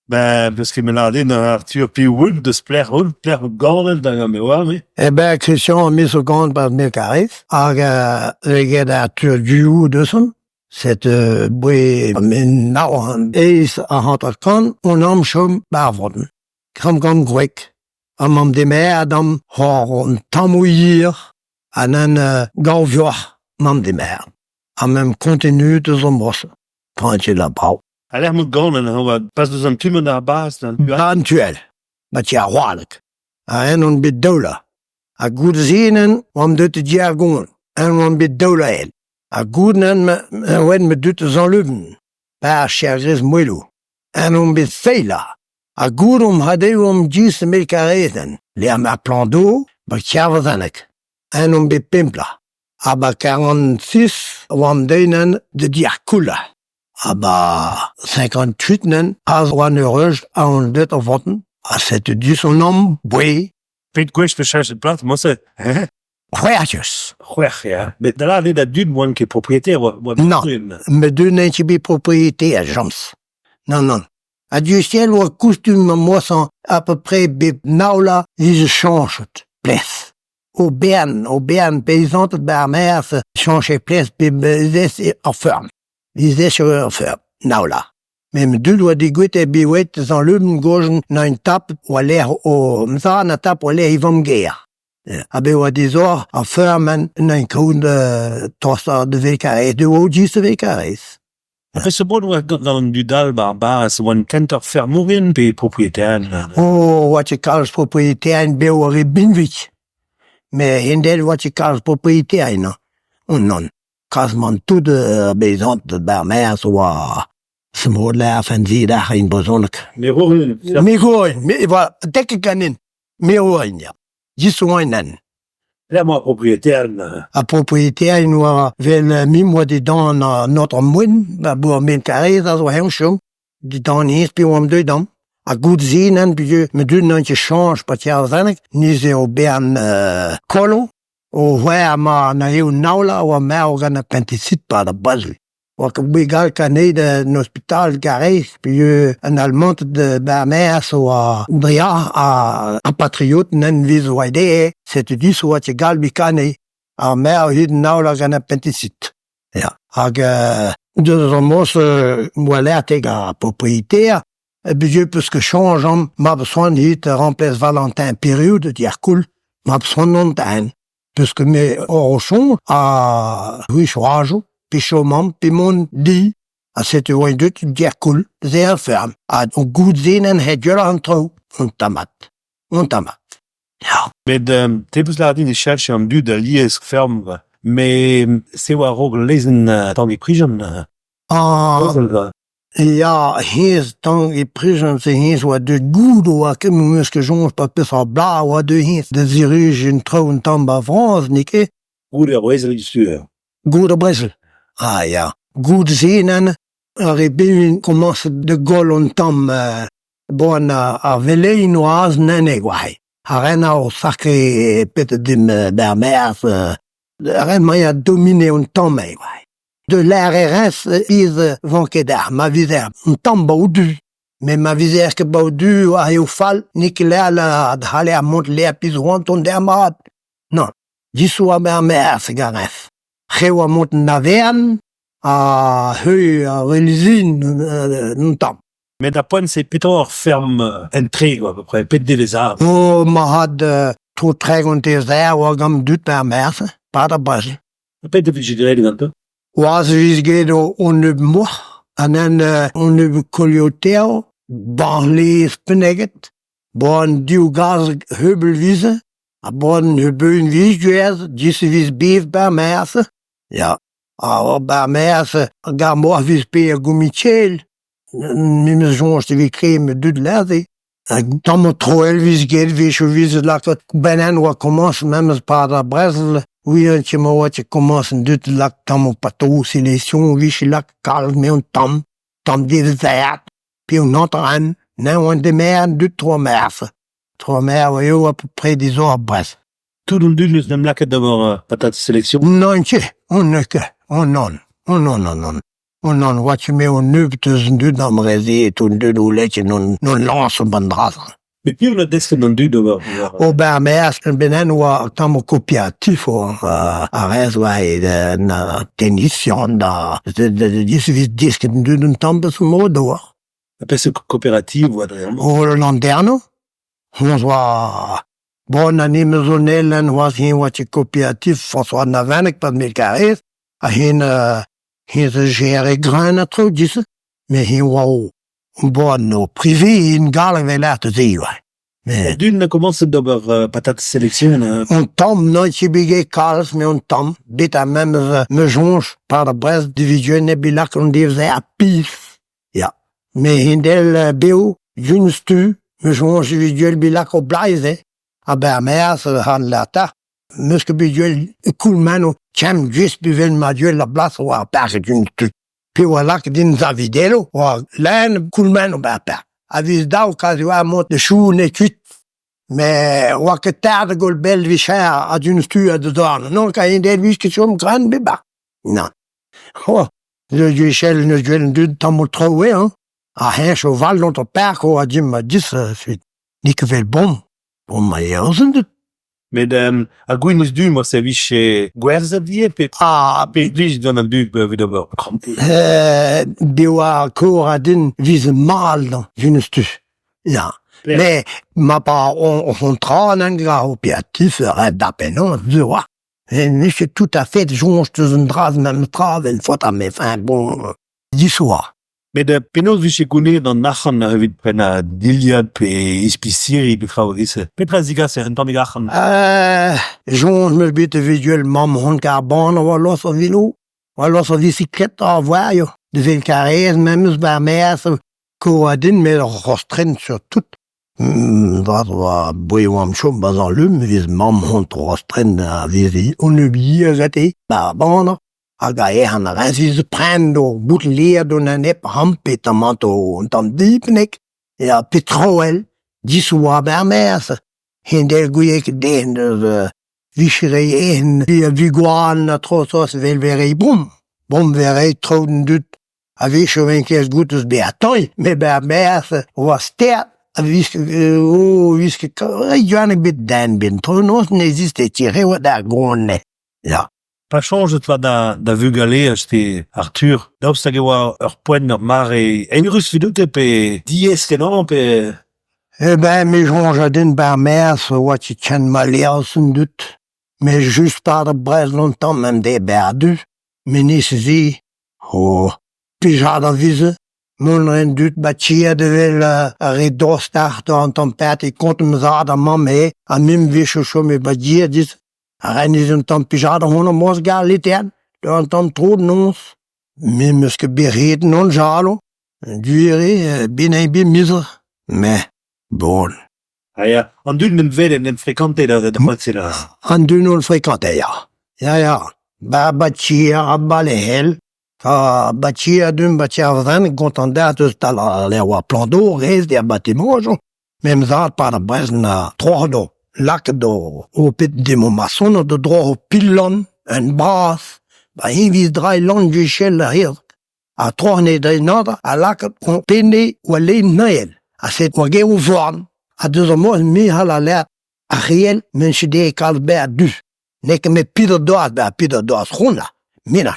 Ben, parce que me l'a dit dans Arthur P. Wood, de se plaire golden dans la mémoire, mais. Eh ben, Christian a mis au compte par mes caries. Le gars d'Arthur Duo de son. C'est, oui, men nou, eens had er kan, onam schon bavorden. Kom gwek. Am de mer adam har een tamouir, en een gauvioch, mam de mer. Am hem continu de zon bossen. Pantje la bouw. Aller moet golden, dan pas dus een tumen naar baas, dan. Eventueel. Maar ja, waarlijk. En een bedola. A goede zinnen, om dit te jargon. En een bedola heen. A goeden wen me doet z'n luben. Paar chergris moeilu. En befeila. A goedem hadden gis melkareten. Leer me plan d'eau, bekjava zanek. En bepimpla. Aber 46 denen de diakula. Aber 58 nen as wan heureus aan dit of watten. As het du son nom, boei. Piet Gwish beschrijft het plat, maar ze. Huertjes. Gwech, ja. Maar daar niet dat duur one keer propriétaire. Non, me deux n'en be propriétaire, jams. Non. A du ciel ou costume moisson à peu près bip naula, ils changent place. Au Bern, paysan de Bermer, change place bip zes enferme. Ils est sur enferme, naula. Même deux doigts de goutte et biwet, sans l'homme gauche, n'a une tape, ou l'air au, m'sa, n'a tape, ou l'air, ils vont me guerre. Abe wa des or, a fermen, n'a une koun de tossa de VKS, de OG's de VKS. Après ce bon, dans du dal barbar, c'est one kenter faire mourir, puis propriétaire. Oh, wat je calls propriétaire in Beori Binwich. Mais hindel wat je calls propriétaire, non? Non. Quasiment tout de maison de Bermer, soit, se moedler van ziedag in persoonlijk. Mais horen. Me gooien, voilà, dek ik aan in. Me gooien, ja. Just one. Là, moi, propriétaire. A propriétaire, il nous a mis moi dedans notre moine, pour mes carrés, ça soit un chum. Dedans, ni puis on deux dents. A goed zien, puis me deux non, je change, pas tiens, zanik, ni c'est au Bern, colo. Au ouais, ma, na eu naula, ou ma, ou gana penticite par la base. Ou que we gal cané d'un hôpital carré, puis un allemand de Bermer, soit bria, a patriote, nen vis waide, c'est dit, soit tu gal bicané. A mer, hid naula gana penticite. Ja. Ag, de mos, voilà, tega propriétaire, puis parce que change, m'a besoin hit, remplace Valentin période, dire cool, m'a besoin non d'un. Parce que mes orochons, a, oui, choisou, puis chômant, puis mon dit, a cette oin de dire cool, sehr ferme. A, au goût zinen, het je en trop, on tamat. Ja. Mais tebus la din cherche am du de lies ferme, mais c'est wa rog lesen dans les prisons. Ja, hier dan in prison se hier wat de goede wat ik moest que jongens pas pis bla wat de hier de dirige in trouwen tamba France nike. Goede Bresel stuur. Goede Bresel. Ah ja. Goede zinnen. Arrivé commence de Gaulle on tam bon a Velenoise nene guai. Arena au sacré pet de Bermers. Arena ya dominé on tam guai. De l'RRS is van kedar, ma viser, un tam baudu. Mais ma viser que baudu a eu fal, nik la hale a mont le pizouan ton dermat. Non, disso a Bermer se garef. Heu a mont navern, a heu a relizin, un tam. Mais d'après, c'est plutôt ferme intrigue, à peu près, péter les arbres. Oh, ma had tout très gonté ou gam dut Bermer, pas de base. Peut-être que je dirais un peu. Was is gedo on mo anen on koliotel barley speneget bon du gas hubelwiese a bon hubeln wies dis wies beef Bermers ja a Bermers gar mo wies pe gumichel mi jonge de crème de laze tam troel wies get wies la benen wa commence même par la Bresel. Oui, tu m'as dit commence de la tam patou sélection, oui, je la calme, mais on tam désert, puis on entend on démerde deux, trois mers, oui, à peu près 10 heures bref. Tout le monde ne me l'a que d'avoir patate sélection. Non, on ne que, non. Und dann wat je mee onnup tussen du dan rezi toen du nu letje non lance bandras. Mais puis on a descendu de voir. O Bermers benen wa tam copiatif o a res wa na tension da de disque du d'un temps modo. Après ce coopérative ou Adrien. O landerno. On wa bon anime zonellen was hin wat je copiatif François Navanek pas de carrés a hin se gère grain trop dis mais hin wa bon no privé in gale velat te wa. D'une commence d'ober patate sélection. On tombe nooit je bigé kals, mais on tombe. Dit à même me jonge par de brest division nebila qu'on disait à pif. Ja. Mais hindel beo, junstu, me jonge dividuel bilak au blaise. A Bermers han lata. Muske biduel coolmano, cham juste buvel maduel la place ou a perche junstu. Puis voilà que din zavidelo, ou l'un coolmano bapa. Avis da occasion à mot de chou ne cuit. Mais wa que tarde gol bel vichère à d'une stu de dorne. Non, quand il est vis que som grand béba. Non. Oh, le Michel ne duel de temps trouvé, hein. A un cheval dont on perd quoi a dit m'a dit c'est ni que fait le bon. Bon, mais Mais a gwinus du mo se viche gwerza vie pe lige don un du d'ober. Biwa coradin vise mal d'une stu. Ja. Mais ma part on trane un gars au piatif rêve d'apenon du roi. Et c'est tout à fait jonge de un dras même travel faut à mes fins bon d'histoire. Mais de penos viche gune dans nachen vid pena diliad pe ispiciri pe favorise. Petra ziga c'est un temps de gachen. Jonge me bite visuel mon carbone ou alors sur vélo. Ou alors sur bicyclette en voie yo. De ville carré même Bermers coradin mais rostren sur tout. Dat wa boeiwam chom bazan lum vis mam hont rostren vis onubie zate ba bana a gae han vis prendo bout leer don an ep hampe tamanto tam dipnek ja petrol diswa Bermers hindel guiek den de vichere en viguan trosos velverei bom verei troden dut a viche kes gutes beatoy me Bermers was ter viske Johannek bit dan bin tronos n'existe tiré wa da gronne. Ja. Pas change toi da vu galé acheter Arthur. D'obstagewa point mar et une russe vidute pe dies non pe. Eh ben, mais jonjadin Bermers wa ti tchan malia sun dut. Mais juste par de bres longtemps même des berdu. Mais niszi. Oh. Pijada vise. Mon rendut bachia devel redostart en tempête et contre mzada mamme a mim visho chome badia dis renis un temps pijada hono mos galiten dans temps trop nons mim que berit non jalo duire bin misre mais bon Ja, en d'une veden en fréquenté de Matsela. en du non fréquenté ja bachia balehel bachia vren contendatus tal le wa plan d'eau res des bâtiments même ça par la bresna trois do lac do au pit de maçon de droit au pilon un bas ba invis dry long du shell hier a trois ne de nord à lac on pene ou les nael à cette wage ou vorn à deux mois mi hala la a réel men chide kalber du nek me pido do khuna mina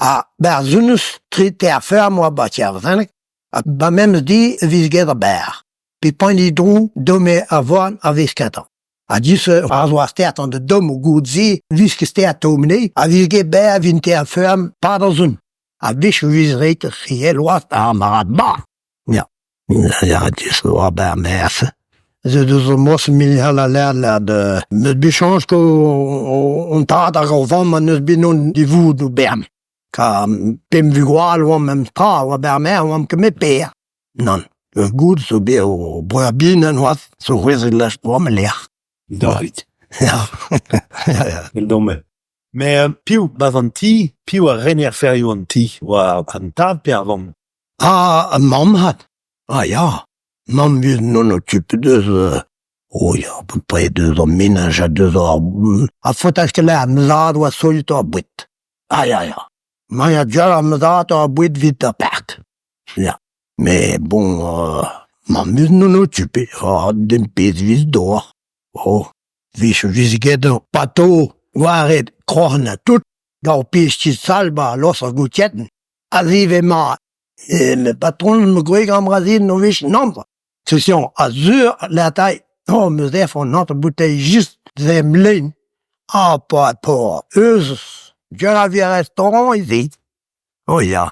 a berzunus trite a ferme wa batia vanek a ba même di visgeda ber pi point di drou dome avon a viskata a dis a zoastet an de dom ou goudzi viskeste a tomne a visge ber vinte a ferme pardon a vis visreit riel wa a marad ba ja dis wa Bermers ze dus mos mil hala la de me bichange ko on ta da van man binon di vous du Bern ka pem vigual ou même pas ou Bermers ou que me père non le goût so be o brabinen wat so rezelash pour me l'air David. El dome. Mais più bavanti, più a renier ferianti ou a antav per avon. Mam hat ja mam vi non occupe de ja à peu près 2 ans ménage à 2 ans a fotage que là mzad ou solito bit ja Maar ja, déjà, me dat a buit vite de perte. Ja. Mais bon, man müssen nur occuper. Den pes vis door. Vis get un pato, waret krochne tout, gau pes tit salba, los a goutietten. Azive ma, me patron me gweg am razin no vich nombre. Session, a zur la taille, me zef an notre bouteille juste zem lein. Pas eus, je la vie restaurant ici. Ja.